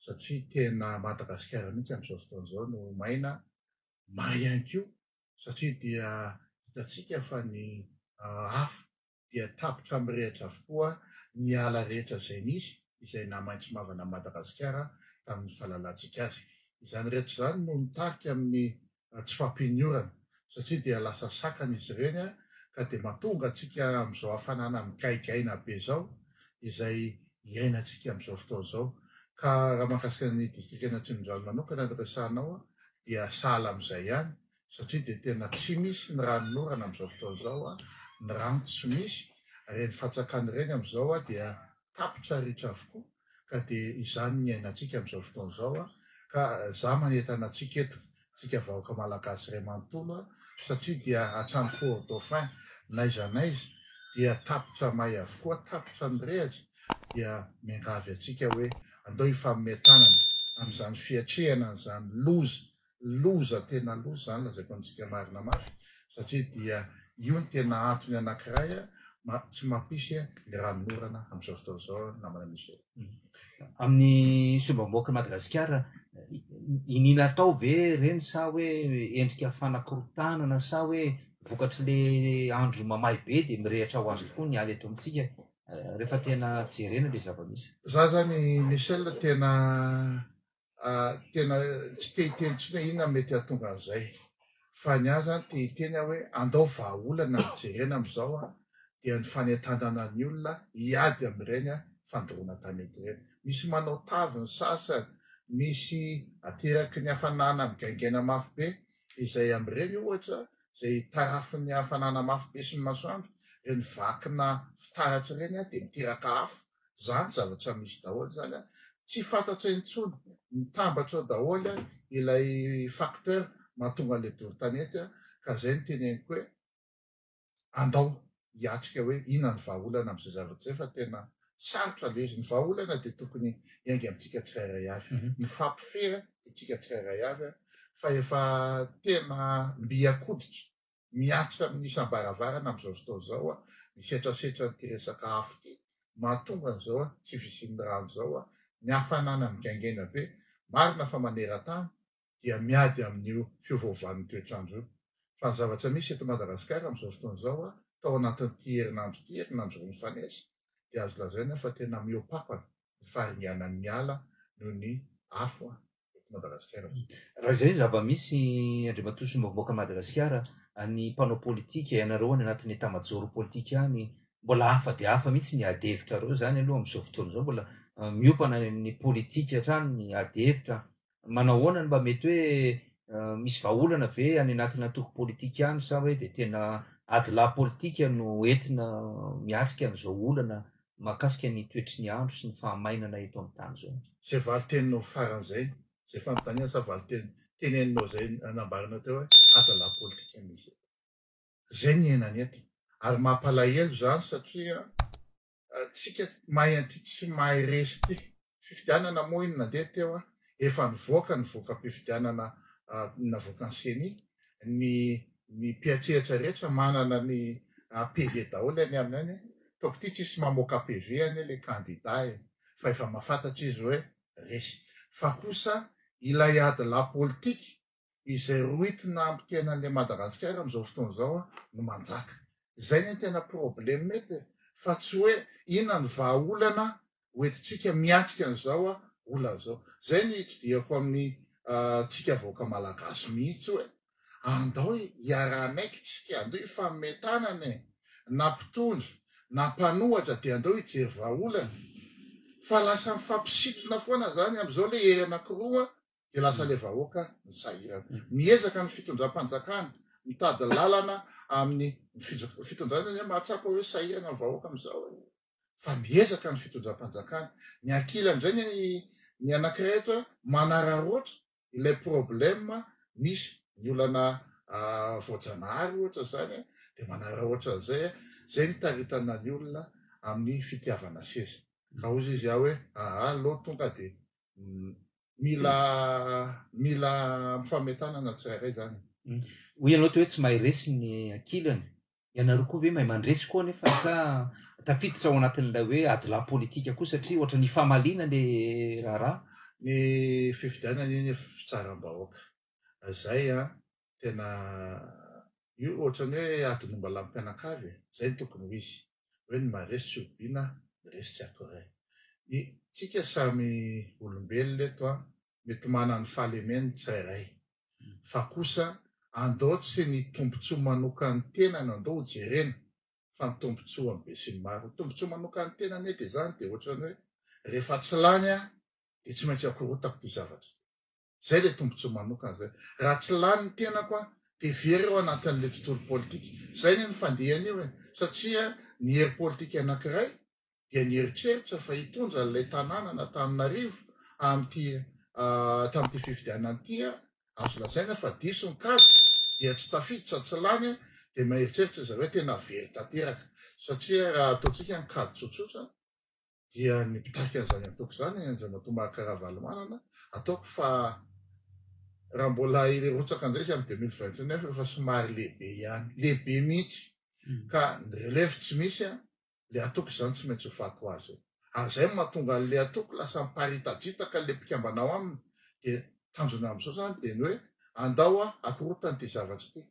satria tena Madagasikara mihitsy amin'izao fotoana izao no maina ihany koa satria dia hitantsika fa ny afo dia tapitra mirehitra avokoa ny ala rehetra izay nisy izay namaintso mavana Madagasikara tamin'ny fahalalantsika azy. Izany rehetra izany no mitarika amin'ny tsy fampiniorana satria dia lasa sakana izy ireny ka dia mahatonga antsika amin'izao hafanana mikaigaina be izao izay iainantsika amin'izao fotoana izao. Ka raha mahakasika ny distrikana Tsimihazany manokana ny resanao dia sahala amin'izay ihany satria dia tena tsy misy ny ranomorana amin'izao fotoana izao ny rano tsy misy reny fatsakany ireny amin'izao dia tapitra ritra avokoa ka dia izany ny iainantsika amin'izao fotoana izao ka za manentana antsika eto tsika vahoaka malagasy iray manontolo satria dia hatrany Fort Dauphin n'aiza n'aiza dia tapitra may avokoa tapitra mirehatra dia miangavy antsika hoe andao ifammetanana amin'izany fiatrehana n'izany loza tena loza zany lazaiko antsika marina mafy satria dia io ny tena antony anankiray tsy mampisy ny ranomorana amin'izao fotoana izao namana misy. Amin'ny sombamboaka Madagasikara inina atao ve reny sa hoe endrika fanakorontanana sa hoe vokatry le andro mamay be dia mirehitra ho azy tokoa ny ala eto amintsika rehefa tena jerena le zava-misy. Za zany Michel tena tsy te hiteny intsony hoe inona mety hahatonga an'izay fa ny ahy zany te hiteny hoe andao vahaolana jerena amin'izao dia ny fanentanana ny olona hiady amin'ireny fandoroana tany eto ireny. Misy manao tavy ny sasany, misy ateraky ny hafanana migaingaina mafy be izay amin'ireny ohatra izay tarafin'ny hafanana mafy be sy ny masoandro reny vakina fitaratra ireny dia miteraka afo. Zany zavatra misy daholo zany tsy fantatra intsony mitambatra daholo ilay facteur mahatonga an'ilay doro-tanety ka izay no teneniko hoe andao hiatrika hoe inona ny vahaolana amin'izay zavatra izay fa tena sarotra le izy. Ny vahaolana dia tokony hiainga amintsika tsirairay avy, mifampifehy itsika tsirairay avy fa efa tena mbiakoditra miatra amin'ny isam-baravarana amin'izao fotoana izao misetrasetra nyity resaka afo ity mahatonga an'izao tsy fisian'ny rano izao ny hafanana migaingaina be marina fa maneran-tany dia miady amin'io fiovaovan'ny toetrandro io. Fa ny zavatra misy eto Madagasikara amin'izao fotoana izao tao anatin'ity herinandro roa mifanesa dia azo lazaina fa tena mihoapapana ny faharinganan'ny ala noho ny afo eto Madagasikara. Raha izay zava-misy Andriamatoa Sombamboaka Madagasikara ny mpanao politika ianareo any anatin'ny etat-majoro politika any mbola hafa dia hafa mihitsy ny ady hevitra reo zany aloha amin'izao fotoana izao mbola miopana ny politika hatrany ny ady hevitra manao ahoana mba mety hoe misy vahaolana ve any anatina antoko politika any sa hoe dia tena ady lahy politika no entina miatrika an'izao olana mahakasika ny toetry ny andro sy ny fahamainana eto amin'ny tany izao. Izay valiteninao faran'izay izay fanontaniana sa valiteninao izay anambaranao teo hoe ady lahy politika misy izay ny iainany eto ary mampalahelo zany satria tsika mahay an'ity tsy mahay resy ity fifidianana moa iny nandeha teo efa nivoaka am-pifidianana navoaka ny CENI ny mpiatsehatra rehetra manana ny PV daholo any amin'any toko ity tsisy mamoaka PV any le candidat fa efa mahafantatra izy hoe resy fa kosa ilay ady lahy politika izay roitina ampitena an'ilay Madagasikara amin'izao fotoana izao no manjaka. Izay ny tena problème mety fa tsy hoe inona ny vahaolana hoentintsika miatrika an'izao olana izao. Zay ny itodiako amin'ny tsika vahoaka malagasy mihitsy hoe andao hiara-naiky tsika, andao hifametanana na mpitondra na mpanohatra dia andao hijery vahaolana fa lasa mifampisitona foana zany amin'izao le hery anankiroa dia lasa le vahoaka ny sahirana. Miezaka ny fitondram-panjakana mitady lalana amin'ny fitondranana mahatsapa hoe sahirana ny vahoaka amin'izao fa miezaka ny fitondram-panjakana ny ankilany indray ny anankiray eto manararoatra ilay problème misy ny olana voajanahary ohatra zany dia manararoatra an'izay zay nitaritana ny olona amin'ny fitiavana seza ka ozy izy hoe aloha tonga dia mila mifametanana tsirairay zany. Hoy ianao to hoe tsy mahay resy ny ankilany ianareo koa ve mahay mandresy koa nefa sa tafiditra ao anatin'ilay hoe ady lahy politika koa satria ohatra ny fahamaliana le raharaha ny fifidianana iny fitsaram-bahoaka. Zay tena io ohatrany hoe adiny mbola ampianakavy, zay ny tokony ho izy. Hoe ny maresy tsy obiana, ny resy tsy akoray. Tsika samy olombelona eto mety manana fahalemeny tsirairay. Fa kosa andao tsy ny tombontsoa manokany tenany andao ho jerena, fa ny tombontsoa amin'ny be sy ny maro. Tombontsoa manokany tenany ety izany dia ohatrany hoe rehefa tsy lany dia tsy maintsy akorotako ty zavatra. Zay le tombontsoa manokana zay. Raha tsy lany ny tenako dia very eo anatin'le tontolo politika. Zay ny fandehany io satria ny hery politika anankiray dia nieritreritra fa hitondra ilay tanàna na Antananarivo tamin'ity fifidianana ity azo lazaina fa diso ny kajy dia tsy tafiditra tsy lany dia maeritreritra zareo tena very tanteraka. Satria raha ataontsika ny kajy tsotsotra dia ny mpitarika an'izany ataoko izany Andriamatoa Mahakaravalomanana ataoko fa raha mbola rotsaka an'izay izy amin'ny 2029 efa somary lehibe ihany, lehibe mihitsy. Ka ny relève tsy misy le ataoko izany tsy maintsy ho fato azy. Ary zay mahatonga an'le ataoko lasa miparitadritaka le mpikambanao aminy. Dia tanjona amin'izao zany dia ny hoe andao akorotana ty zavatra ty.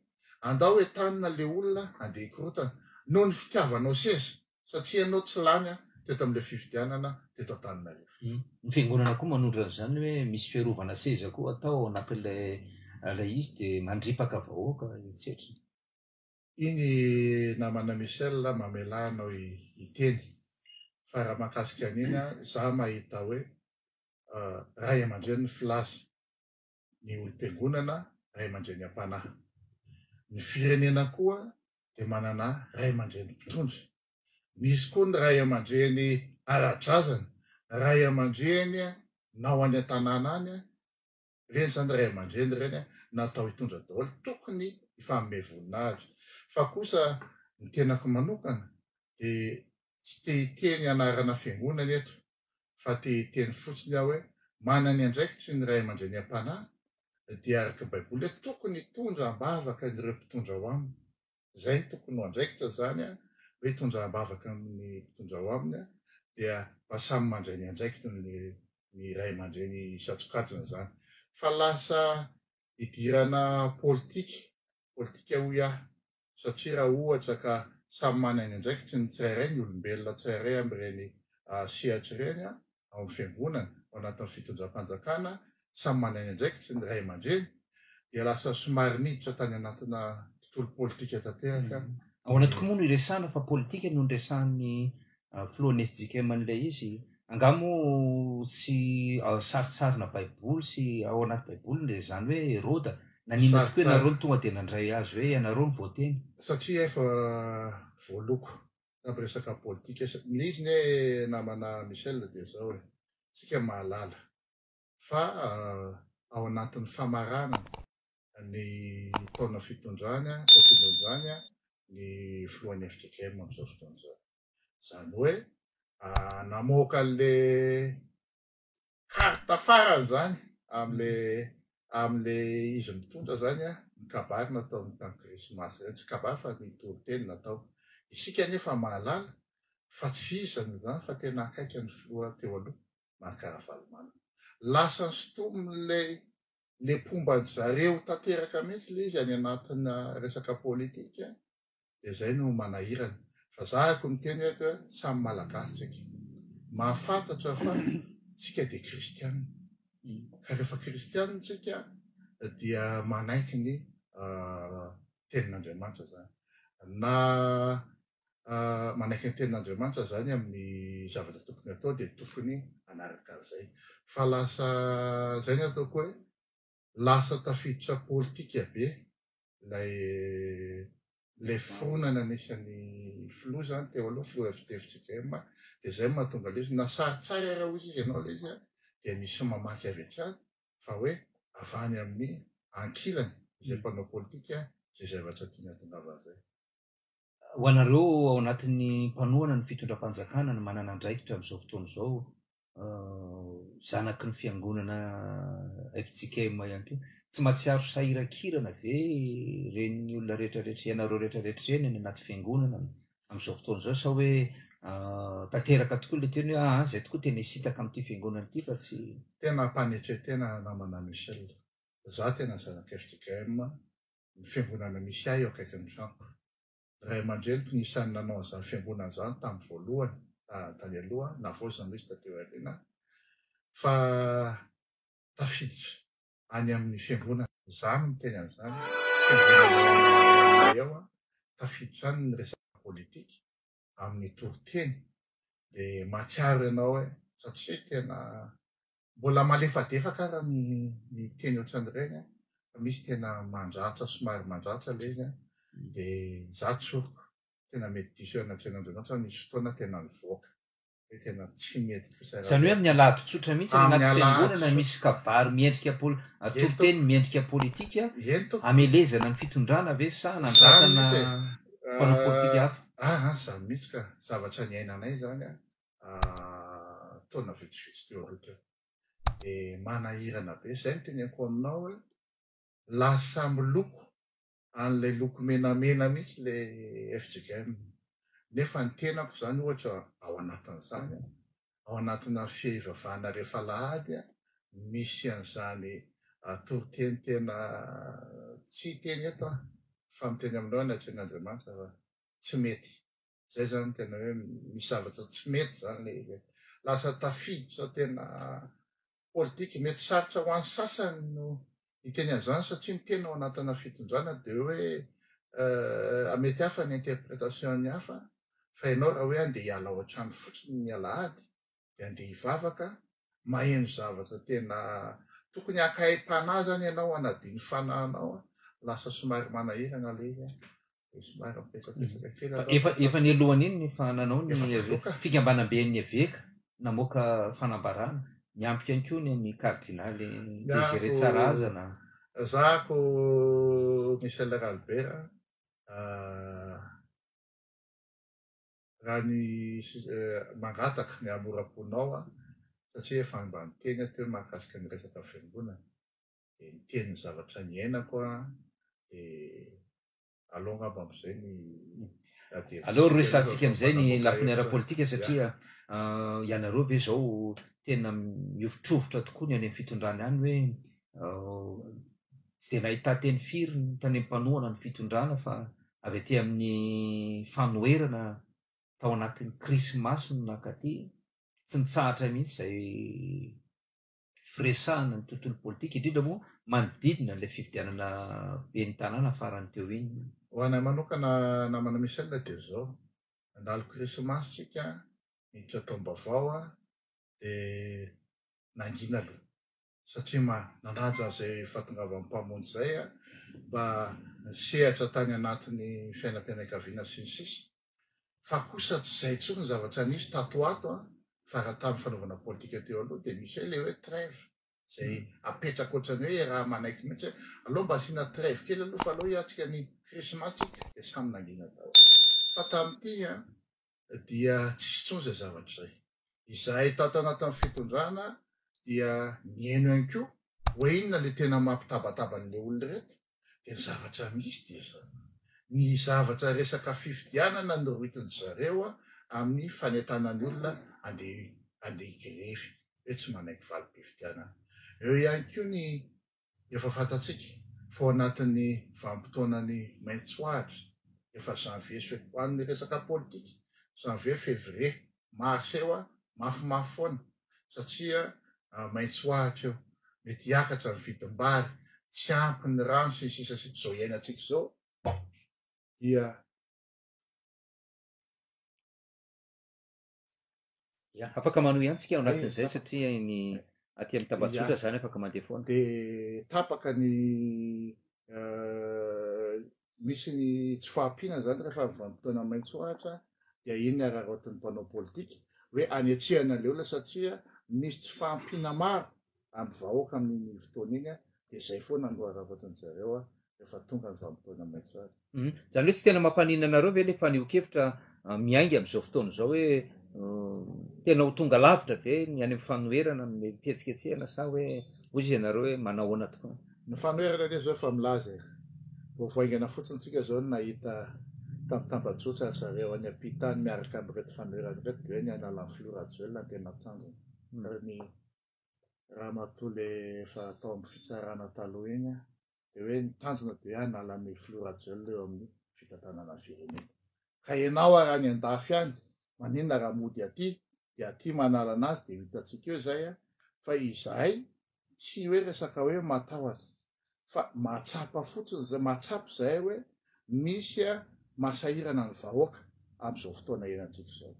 Andao entanina le olona andeha hikorotana noho ny fitiavanao seza satria ianao tsy lany teto amin'le fifidianana teto Antananarivo. Ny fiangonana koa manondra an'izany hoe misy fiarovana seza koa atao anatin'ilay izy dia mandripaka vahoaka etsetra. Iny namana Michel mamelanao iteny. Fa raha mahakasika an'iny za mahita hoe ray aman-dreny filaza, ny olom-piangonana ray aman-dreny am-panahy. Ny firenena koa dia manana ray aman-dreny mpitondra. Misy koa ny ray aman-dreny ara-drazana, ray aman-dreny na ho any an-tanàna any, reny zany ray aman-dreny reny natao hitondra daholo, tokony hifamehy voninahitra. Fa kosa ny tenako manokana dia tsy te hiteny anarana fiangonana eto, fa te hiteny fotsiny aho hoe manana andraikitry ny ray aman-dreny am-panahy dia araka baiboly hoe tokony hitondra ambavaka ireo mpitondra ho aminy. Zay ny tokony ho andraikitra zany hoe hitondra ambavaka ny mpitondra ho aminy dia mba samy mandray ny andraikitry ny ray aman-dreny isatsokajina zany. Fa lasa hidirana politika hoy aho. Satria raha ohatra ka samy manana andraikitry ny tsirairay ny olombelona tsirairay amin'ireny sehatra ireny amin'ny fiangonana ao anatin'ny fitondram-panjakana, samy manana andraikitry ny ray aman-dreny dia lasa somary miditra tany anatina tontolo politika tanteraka. Ao anaty koa moa no iresana fa politika no niresahan'ny filohan'ny FJKM an'ilay izy. Angamo tsy saritsarina baiboly sy ao anaty baiboly le zany hoe roda. Nanina tokoa ianareo ny tonga dia nandray azy hoe ianareo ny voateny. Satria efa voaloko amin'ny resaka politika. Ny izy ne namana Michel dia zao hoe tsika mahalala fa ao anatin'ny famarana ny taona fitondrany ny filohan'ny FJKM amin'izao fotoana izao. Zany hoe namoaka an'le karta farany zany amin'le izy mitondra zany ny kabary natao ny tamin'ny krismasy zany. Tsy kabary fa ny toriteny natao. Isika nefa mahalala fa tsy izany zany fa tena akaiky ny filoha teo aloha Mahakaravalomanana. Lasa sotomin'le pomban'ny zareo tanteraka mihitsy le izy any anatina resaka politika dia zay no manahirana. Fa zahako miteny hoe samy malagasy tsika. Mahafantatra fa tsika dia kristianina. Ka rehefa kristianina tsika dia manaiky ny tenin'Andriamanitra zany. Na manaiky ny tenin'Andriamanitra zany amin'ny zavatra tokony atao dia tokony anaraka an'izay. Fa lasa zay ny ataoko hoe lasa tafiditra politika be ilay fronana anisan'ny filoha zany teo aloha filoha FJKM dia zay mahatonga ilay izy na saritsary raha hozy izy ianao ilay izy dia misy mamaky avy hatrany fa hoe avany amin'ny ankilany izay mpanao politika izay zavatra tiana tongava an'izay. Ho anareo ao anatin'ny mpanohana ny fitondram-panjakana ny manana andraikitra amin'izao fotoana izao, zanaky ny fiangonana FJKM ihany koa, tsy mahatsiaro sahiran-kirana ve reny olona rehetrarehetra ianareo rehetrarehetra reny any anaty fiangonana amin'izao fotoana izao sa hoe tanteraka tokoa le teny hoe zay tokoa tena isitaka amin'ity fiangonana ity fa tsy tena mpanetretena namana Michel. Za tena zanak'FJKM, ny fiangonana misy ahy eo akaikin'ny trano. Ray aman-dreniko ny isan'ny nanao an'izany fiangonana izany tamin'ny voalohany tany aloha, na vao misy tateo aoriana, fa tafiditra any amin'ny fiangonana izany no teny an'izany fiangonana eo tafiditra any ny resaka politika amin'ny toriteny dia mahatsiaro ianao satria tena mbola malefadefaka ara ny teny ohatran'ireny fa misy tena mandratra somary mandratra le izy dia za tsoroko tena mety diso anatren'Andriamanitra nisy fotoana tena nivoaka hoe tena tsy mety kosa zany hoe amin'ny alahady tsotra mihitsy anaty fiangonana misy kabary miendrika toriteny miendrika politika amelezana ny fitondrana ve sa nandratana mpanao politika hafa zany mihitsy ka zavatra ny ainanay zany taona vitsivitsy teo aloha teo dia manahirana be zay no teneniko aminao hoe lasa miloko an'ilay loko menamena mihitsy le FJKM. Nefa ny tenako zany ohatra ao anatin'izany ao anatina fihivavahana rehefa lahady misy an'izany toriteny tena tsy teny eto fa miteny aminao anatren'Andriamanitra fa tsy mety. Zay zany tena hoe misy zavatra tsy mety zany le izy. Lasa tafiditra tena politika mety sarotra ho an'ny sasany no hiteny an'izany satria ny tena ao anatina fitondrana dia hoe mety hafa ny interprétation ny hafa fa ianao raha hoe andeha hiala ao an-trano fotsiny ny alahady dia andeha hivavaka maheno zavatra tena tokony hakaim-panahy zany ianao hanadiny fanahinao lasa somary manahirana le izy somary mipetrapetraka kely efa ny alohany iny ny fananao ny fikambanam-ben'ny eveka namoaka fanambarana niampika any koa ny kardinaly Désiré Tsarazana. Zako Michel Albert raha ny mangataka ny amoraponao satria efa mba niteny teo mahakasika ny resaka fiangonana dia niteny ny zavatra ny ainako dia aleo ngamba am'izay ny aleo resantsika amin'izay ny lafiny ara-politika satria ianareo ve zao tena miovitrovotra tokoa ny any amin'ny fitondrana any hoe tsy dia nahita teny firy ny tany am-panohana ny fitondrana fa avy aty amin'ny fanoherana tao anatin'ny krismasy no nakaty tsy nitsahatra mihitsy zay firesahana ny tontolo politika indrindra moa manodidina n'ilay fifidianana be ny tanàna farany teo iny. Ho anay manokana namana Michel dia zao nandalo krismasy tsika miditra taom-baovao dia nangina aloha satria nanaja an'izay fahatongavan'ny mpamonjy zay mba sehatra tany anatin'ny fiainam-pianakaviana sy ny sisa fa kosa tsy izay intsony ny zavatra nisy tato ato fa raha tamin'ny fanaovana politika teo aloha dia misy ilay hoe trève izay apetraka ohatrany hoe raha manaiky mihitsy aloha mba asiana trève kely aloha fa aloha hiatrika ny krismasy dia samy nangina tao fa tamin'ity dia tsisy intsony izay zavatra izay izahay tato anatin'ny fitondrana dia mihaino ihany koa hoe inona le tena mampitabatabany'ilay olona reto dia ny zavatra misy dia ny zavatra resaka fifidianana ny roitiny zareo amin'ny fanentanany olona andeha grefy hoe tsy manaiky valim-pifidianana. Eo ihany koa ny efa fantatsika fa ao anatin'ny vanim-potoanany maitsoahitra efa janvier sy ho an'ny resaka politika janvier février mars eo mafimafy foana satria maitsoahitra eo mety hiakatra ny vidim-bary tsy ampy ny rano sy ny sisa zao iainantsika zao dia afaka manohy ihany tsika ao anatin'izay satria ny aty amin'ny tabatsotra zany afaka mandeha foana dia tapaka ny misy ny tsy fahampiana zany rehefa vanim-potoana maitsoahitra dia iny ararotin'ny mpanao politika hoe anetsehana le olona satria misy tsy fahampiana maro amin'ny vahoaka amin'ny fotoana iny dia izay foana no ararotin zareo rehefa tonga ny vanim-potoana maitsoahitra. Zany hoe tsy tena mampanina anareo ve nefa niokevitra miainga amin'izao fotoana izao hoe tena ho tonga lavitra ve ny any amin'ny fanoherana amin'ny fihetsiketsehana sa hoe ozy ianareo hoe manao ahoana tokoa? Ny fanoherana anie zao efa milaza voavaingana fotsiny tsika zao no nahita tambajotra zareo any ampitany miaraka amin'reto fanerany reto dia hoe ny analan'ny Filorajoelina ny tena tsangana. Ary ny raha matoa le efa atao amin'ny fitsarana taloha iny dia hoe ny tanjona dia analan'ny Filorajoelina eo amin'ny fitantanana firenena. Ka ianao raha ny andafy any, maninona raha mody aty, dia aty manala anazy dia hitantsika eo zay fa izahay tsy hoe resaka hoe matahotra, fa mahatsapa fotsiny zay, mahatsapa zahay hoe misy masahirana ny vahoaka amin'izao fotoana iainantsika izao.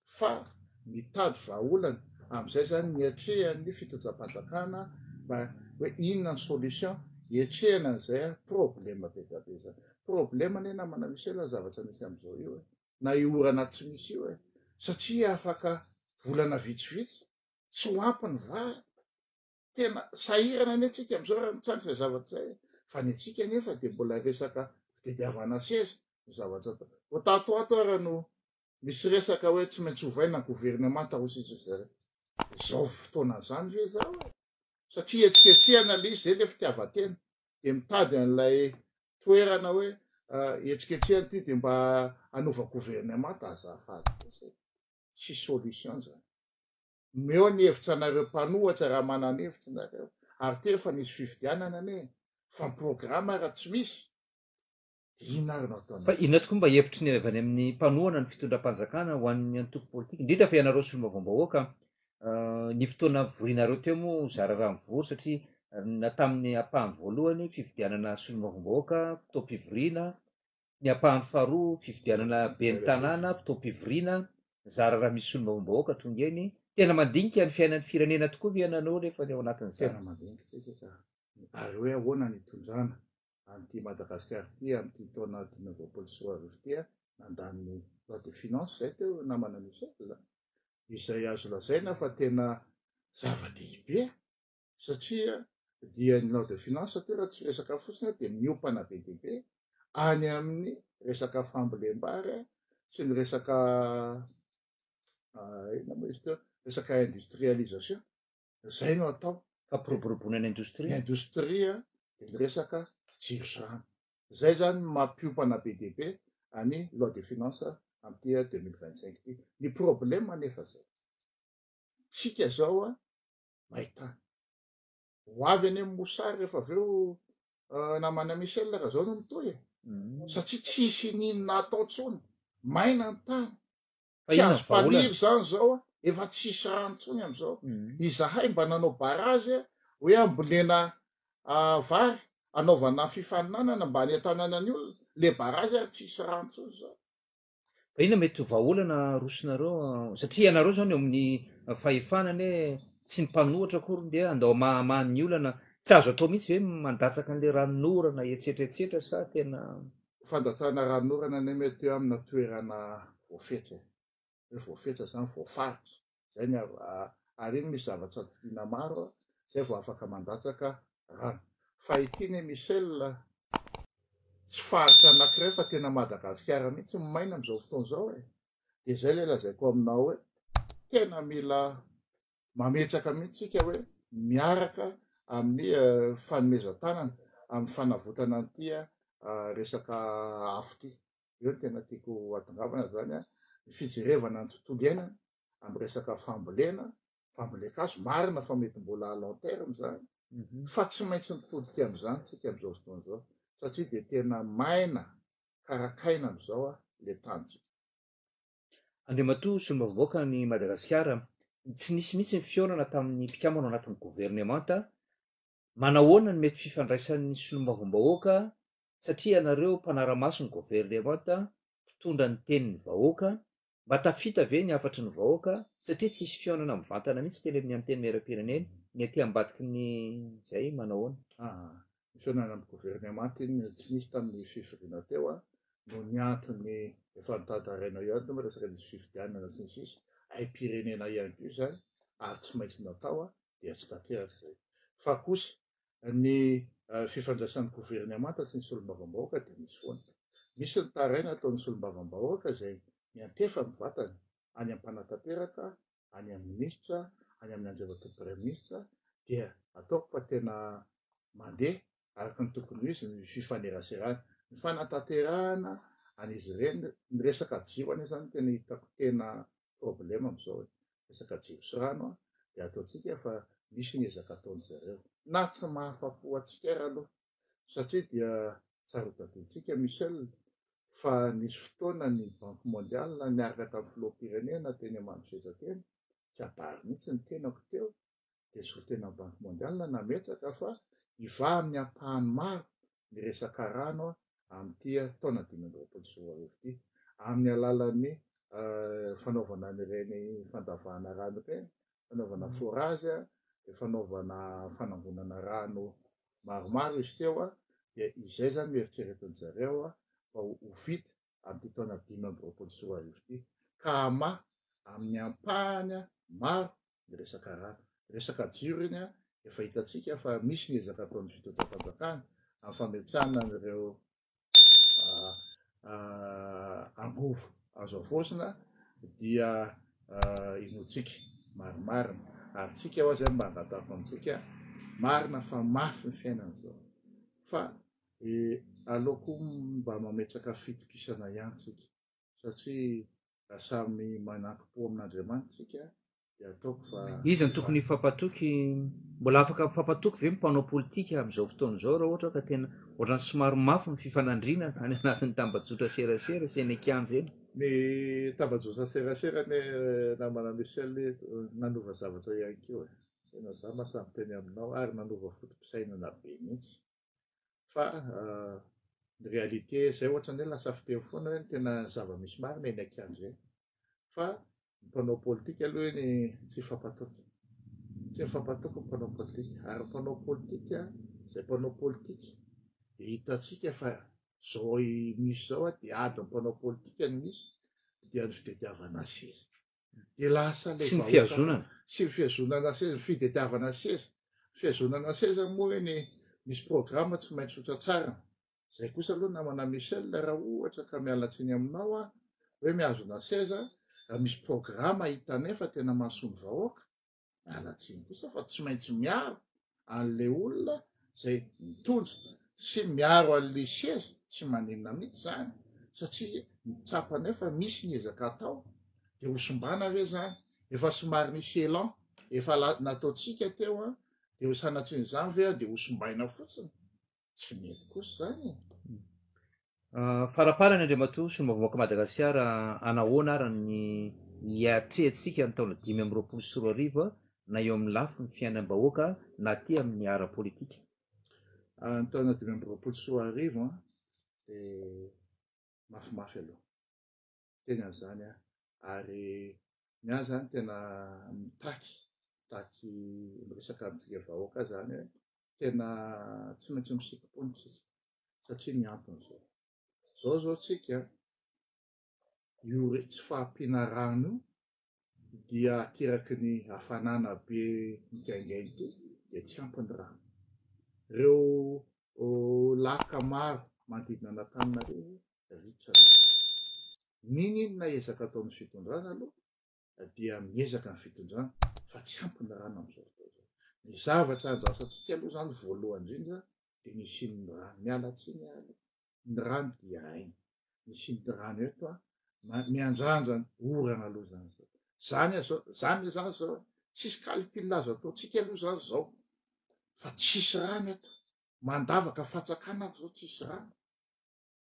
Fa mitady vahaolana amin'izay zany niatrehan'ny fitondram-panjakana mba hoe inona ny solution hiatrehana an'izay problema be dia be zany. Problema anie namana misy ela zavatra misy amin'izao io na io orana tsy misy io satria afaka volana vitsivitsy tsy ho ampy ny vary. Tena sahirana anie antsika amin'izao raha mitsangy izay zavatra zay, fa ny antsika nefa dia mbola resaka fitadiavana seza ny zavatra atao. Vao tatoato ara no misy resaka hoe tsy maintsy hovaina ny gouvernemanta ho sisika zareo. Izao fotoana izany ve zao satria etsiketsehana le izy zay le fitiavan-tena dia mitady an'ilay toerana hoe etsiketsehana ity dia mba hanova gouvernemanta azafady tsy solution zany. Meo ny hevitra anareo mpanohatra raha manana hevitra nareo, ary teo efa nisy fifidianana anie fa ny programa raha tsy misy inona ary no ataona. Fa inona tokoa mba hevitry ny avy any amin'ny mpanohana ny fitondram-panjakana ho an'ny antoko politika indrindra fa ianareo solombavambahoaka ny fotoana vorinareo teo moa zara raha mivory satria na tamin'ny ampahany voalohany fifidianana solombavambahoaka fotoam-pivoriana, ny ampahany faharoa fifidianana ben'ny tanàna fotoam-pivoriana, zara raha misy solombavambahoaka tonga eny tena mandinika ny fiainan'ny firenena tokoa viananao rehefa ny ao anatin'izany. Tena mandinika tsika ary hoe ahoana ny itondrana amin'ity Madagasikara ity amin'ity taona 2024 ity nandaniny loi de finance zay teo namana misy izay azo lazaina fa tena zava-dehibe satria dia ny loi de finance teo raha tsy resaka fotsiny dia miopana be dehibe any amin'ny resaka fambolem-bary sy ny resaka inona moa izy teo, resaka industrialisation zay no atao fampiroboroboana ny indostria. Indostria dia ny resaka jiro rano zay zany mampiopana be dehibe any loi de finance amin'ity 2025 ity. Ny problema nefa zay tsika zao mahitana ho avy any amin'ny mosary rehefa avy eo namana Michel raha zao no mitohy satria tsisy ninona atao tsony, maina ny tany tsy azo mpaniry zany zao efa tsisy rano tsony amin'izao. Izahay mba nanao barazy hoe ambolena vary anaovana fifaninanana mba any an-tanànan'ny olona, le barazy ary tsisy rano tsony zao. Fa inona mety vahaolana rosonareo satria ianareo zao ny amin'ny fahefanany tsy ny mpanohatra akory dia andao mahamany olana tsy azo atao mihitsy hoe mandatsaka an'le ranorana etsetraetsetra sa tena fandatsahana ranorana ne mety eo amina toerana voafetra hoe voafetra zany voafaritra zay ny ary iny misy zavatra tiana maro zay vao afaka mandatsaka rano. Fa ity ne Michel tsy faritra anankiray fa tena Madagasikara mihitsy maina amin'izao fotoana izao dia zay le lazaiko aminao hoe tena mila mametraka mihitsika hoe miaraka amin'ny fanomezan-tanana amin'ny fanavotana an'ity resaka afo ity. Eo no tena tiako hatongavana zany ny fijerevana ny tontolo iainana amin'ny resaka fambolena, fambolem-kazo marina fa mety mbola long terme zany fa tsy maintsy nitodika amin'izany tsika amin'izao fotoana izao satria dia tena maina karakaina amin'izao le tanytsika. Andriamatoa solombavambahoaka ny Madagasikara tsy nisy mihitsy ny fihaonana tamin'ny mpikambana ao anatin'ny gouvernemanta. Manahoana ny mety fifandraisan'ny solombavambahoaka satria ianareo mpanara-maso ny gouvernemanta mpitondra ny tenin'ny vahoaka mba tafita ve ny hafatry ny vahoaka satria tsisy fihaonana mivantana mihitsy teny amin'ny anteny maera-pirenena ny aty ambadiky ny zay manahoana. Ny fihaonana amin'ny gouvernemanta iny tsy nisy tamin'ny fivoriana teo no ny antony efa notantaraina ihany teo resaka nisy fifidianana sy ny sisa aim-pirenena ihany koa zany ary tsy maintsy natao dia tsy tanteraka zay. Fa kosa ny fifandraisan'ny gouvernemanta sy ny solombavambahoaka dia misy foana. Misy ny taraina ataon'ny solombavambahoaka zay miantefa mivantana any am-panatanteraka, any amin'ny minisitra, any amin'ny anjery praiministra dia ataoko fa tena mandeha araka ny tokony ho izy ny fifaneraserana, ny fanatanterahana an'izy ireny ny resaka jiona zany tena hitako tena problema am'izao resaka jiro sy rano de ataontsika fa misy ny ezaka ataony zareo na tsy mahafapo atsika ary aloha satria dia tsara tadidintsika Michel fa nisy fotoana ny banque mondiale niaraka tamin'ny filoham-pirenena teny Manjesateny tsy abary mihitsy ny tenako teo de so tena banque mondiale nametraka fa iva amin'ny ampahany maro ny resaka rano amin'ity taona 2024 ity amin'ny alalan'ny fanaovana n'ireny fandavahana rano ireny fanaovana forage de fanaovana fanangonana rano maromaro izy teo de izay zany mieritreretiny zareo fa ho vita amin'ity taona 2024 ity ka ama amin'ny ampahany maro ny resaka rano resaka jiro iny efa hitatsika fa misy ny ezaka ataon'ny fitondram-panjakana amin'ny fametrahana an'ireo angovo azo avosina dia inotsika marimarina ary tsika ho zay mba angatahako amintsika marina fa mafy ny fiainana zao fa aleoko mba mametraka fitokisana ihany tsika satria samy mananki-po amin'Andriamanitra tsika de ataoko fa izy ny tokony fampatoky mbola afaka fampatoky ve mpanao politika am'izao fotoana zao raha ohatra ka tena ohatrany somary mafy ny fifanandrina any anatin'ny tambajotra serasera sy eny an-kianja eny ny tambajotra serasera ny namana Michel nanova zavatra ihany keo tena za masamy teny aminao ary nanova fotom-pisainana be mihitsy fa ny réalité zay ohatra ny hoe lasa fiteny foana hoe tena zava-misy marina eny an-kianja eny fa ny mpanao politika aloha ny tsy mifampatoky tsy mifampatoky ny mpanao politika ary mpanao politika zay mpanao politika de hitatsika fa zao misy zao de ady mpanao politika ny misy dia ny fitadiavana seza de lasa sy ny fiazonana sy ny fiazonana seza fitadiavana seza fiazonana seza moa ny misy programma tsy maintsy hotratsarana zay kosa aloha namana Michel raha ohatra ka mialatsiny aminao hoe mihazona seza misy programma hitanefa tena mahasomy vahoaka mialatsiny kosa fa tsy maintsy miaro an'le olona zay mitondra sy miaro an'le seza tsy maninona mihitsy zany satria mitsapa nefa misy ny ezaka atao de hosombana ve zany efa somary misy élan efa nataotsika teo de ho sanatriny zany ve de hosombaina fotsiny tsy mety kosa zany faraparany Andriamatoa sy ny vaovaka Madagasikara anahoana ary ny hiatrehetsika ny taona 2024 na eo amin'ny lafy ny fiainam-bahoaka na ty amin'ny ara-politika ny taona 2024 de mafimafy aloha tena zany ary ny zany tena mitaky miresaka amintsika vahoaka zany tena tsy maintsy misikopony tsika satria ny antony zao tsika io tsy fahampiana rano dia ateraky ny hafanana be migaingainy ty de tsy ampiny rano reo laka maro manodidina an'Antananarivo ritsany ninona ezaka ataon'ny fitondrana aloha dia miezaka ny fitondrana fa tsy ampiny rano am'izao fotoana ny zavatra andrasantsika aloha zany voalohany indrindra de ny isin'ny rano mialatsiny any ny rano dia aina ny isin'ny rano eto miandrandra orana aloha zany zao tsisy calcul azo ataotsika aloha zany zao fa tsisy rano eto mandavaka fatsakana zao tsisy rano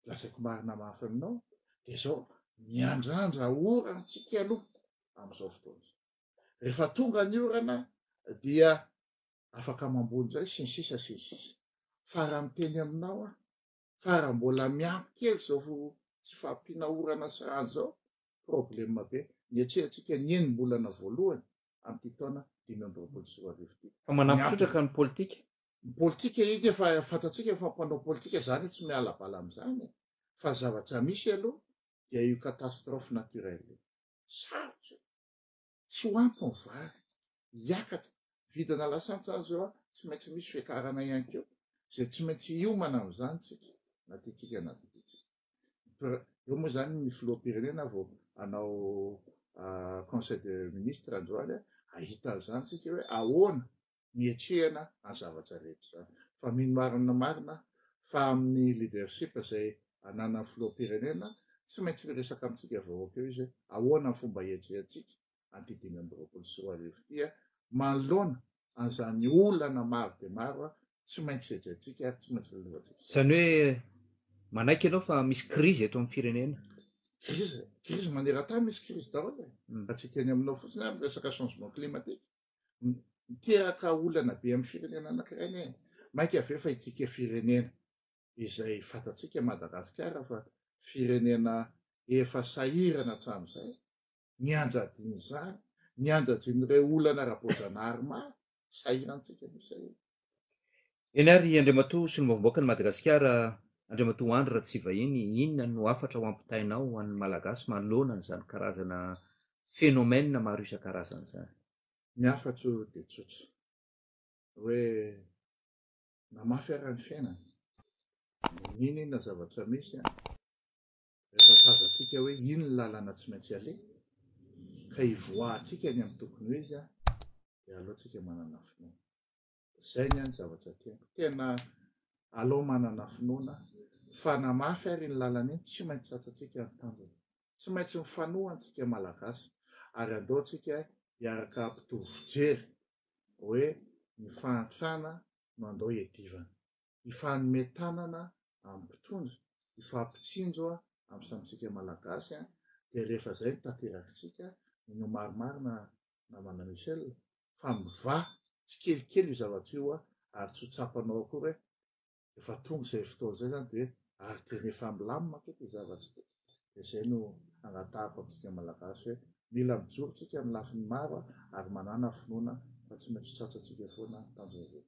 lazaiko marina mafy aminao de zao miandrandra orana tsika aloha am'izao fotoana rehefa tonga ny orana dia afaka mambony zay sy ny sisa fa raha miteny aminao fa raha mbola miampy kely zao tsy fahampiana orana sy rano zao problema be mietrehantsika ny enim-bolana voalohany amin'ity taona 2024 ity fa manampitrotraka ny politika ny politika iny efa fantatsika fa mpanao politika zany tsy miala bala am'izany fa zavatra misy aloha dia io catastrophe naturelle sarotra tsy ho ampy ny vary hiakatra vidina lasantsy zao tsy maintsy misy fiakarana ihany keo zay tsy maintsy hiomana am'izany tsika na tiatsika na tiatsika eo moa zany ny filoham-pirenena vao anao conseil de ministre androany ahita zany tsika hoe ahoana mietrehana any zavatra rehetra zany fa mino marina fa amin'ny leadership zay anana filoham-pirenena tsy maintsy resaka amintsika vahoaka eo izy hoe ahoana ny fomba hietrehantsika antidimy amby roapolo sy roa arivo ity manoloana an'izany olana maro de maro tsy maintsy hetrentsika ary tsy maintsy lelevantsika. Zany hoe manaiky ianao fa misy krizy eto amin'ny firenena. Krizy maneran-tany misy krizy daholo atsika eny aminao fotsiny amin'ny resaka changement climatique miteraka olana be amin'ny firenena anankiray ne mainka aveo fa itika firenena izay fantatsika Madagasikara fa firenena efa sahirana hatramin'izay nianjadin'izany nianjadin'ireo olana ara-boajanahary maro sahirantsika misy sahirana. Eny ary Andriamatoa sy ny vaovamboaka ny Madagasikara, Andriamatoa Andry Ratsivahiny, inona no afatra ho ampitainao ho an'ny Malagasy manoloana an'izany karazana phénomène maro isan-karazany izany? Ny afatro de tsotra hoe namafy ara ny fiainana inona zavatra misy rehefa tazantsika hoe ino ny lalana tsy maintsy aleha ka hivoahantsika ny amin'ny tokony ho izy de aleontsika manana finoana. Zay ny any zavatra tiako tena aleo manana finoana fa namafy ary ny lalana iny tsy maintsy tratrantsika ny tanjona, tsy maintsy mifanoha antsika Malagasy ary andaontsika hiaraka ampitovy fijery hoe ny fahantrana no andao hiadivana, ny fanometanana amin'ny mpitondra, ny fampitsinjo amin'ny samitsika Malagasy de rehefa zay ny tanterakitsika no marimarina namana Michel fa mivaha tsy kelikely io zavatra io ary tsy ho tsapanao akory efa tonga izay fotoana izay zany de ary tena efa milamina aketo io zavatra ity. De zay no agnatahako amintsika Malagasy hoe mila mijoro tsika amin'ny lafiny maro ary manana finoana fa tsy maintsy tratrantsika foana tanjona zay.